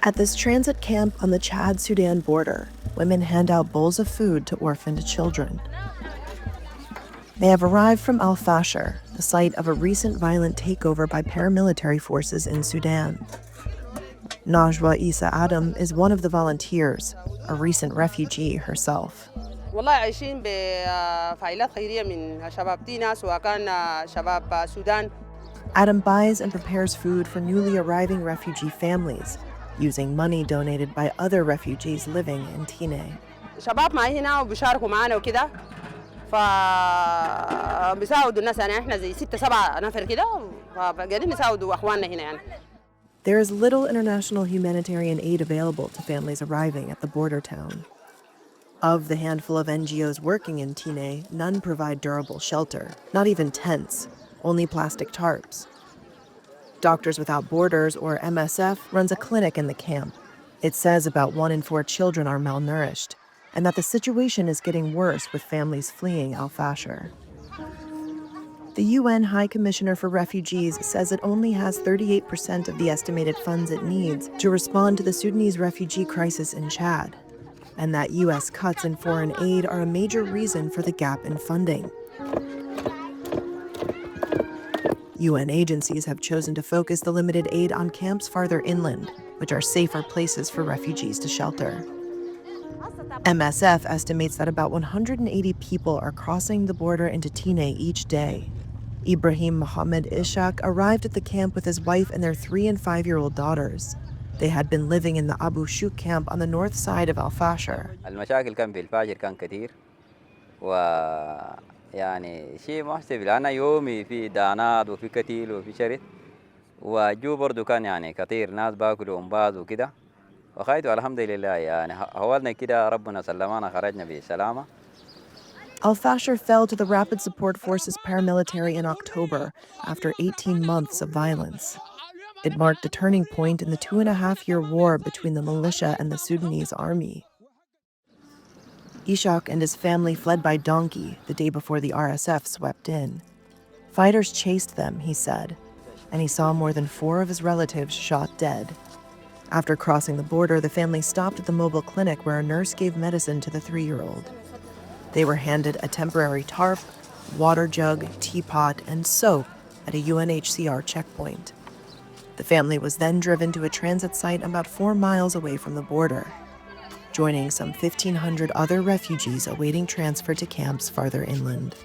At this transit camp on the Chad-Sudan border, women hand out bowls of food to orphaned children. They have arrived from al-Fashir, the site of a recent violent takeover by paramilitary forces in Sudan. Najwa Isa Adam is one of the volunteers, a recent refugee herself. والله عايشين بفعاليات خيرية من شباب تينا سواء كان شباب السودان. Adam buys and prepares food for newly arriving refugee families, using money donated by other refugees living in Tine. شباب معي هنا وبيشاركوا معنا وكده فبيساعدوا الناس يعني احنا زي 6-7 نفر كده فقاعدين نساعدوا اخواننا هنا يعني. There is little international humanitarian aid available to families arriving at the border town. Of the handful of NGOs working in Tine, none provide durable shelter, not even tents, only plastic tarps. Doctors Without Borders, or MSF, runs a clinic in the camp. It says about 1 in 4 children are malnourished, and that the situation is getting worse with families fleeing al-Fashir. The UN High Commissioner for Refugees says it only has 38% of the estimated funds it needs to respond to the Sudanese refugee crisis in Chad, and that US cuts in foreign aid are a major reason for the gap in funding. UN agencies have chosen to focus the limited aid on camps farther inland, which are safer places for refugees to shelter. MSF estimates that about 180 people are crossing the border into Tine each day. Ibrahim Mohammed Ishaq arrived at the camp with his wife and their 3- and 5-year-old daughters. They had been living in the Abu Shuk camp on the north side of al-Fashir. المشاكل كان في الفاجر كان كثير ويعني شيء محسب لأن يومي في دانات وفي قتيل وفي شرد وجو برضو كان يعني كثير ناس باكلوا انباز وكده وخايتوا الحمد لله يعني حاولنا كده ربنا سلمنا خرجنا بسلامة. Al-Fashir fell to the Rapid Support Forces paramilitary in October after 18 months of violence. It marked a turning point in the 2.5-year war between the militia and the Sudanese army. Ishaq and his family fled by donkey the day before the RSF swept in. Fighters chased them, he said, and he saw more than 4 of his relatives shot dead. After crossing the border, the family stopped at the mobile clinic where a nurse gave medicine to the 3-year-old. They were handed a temporary tarp, water jug, teapot, and soap at a UNHCR checkpoint. The family was then driven to a transit site about 4 miles away from the border, joining some 1,500 other refugees awaiting transfer to camps farther inland.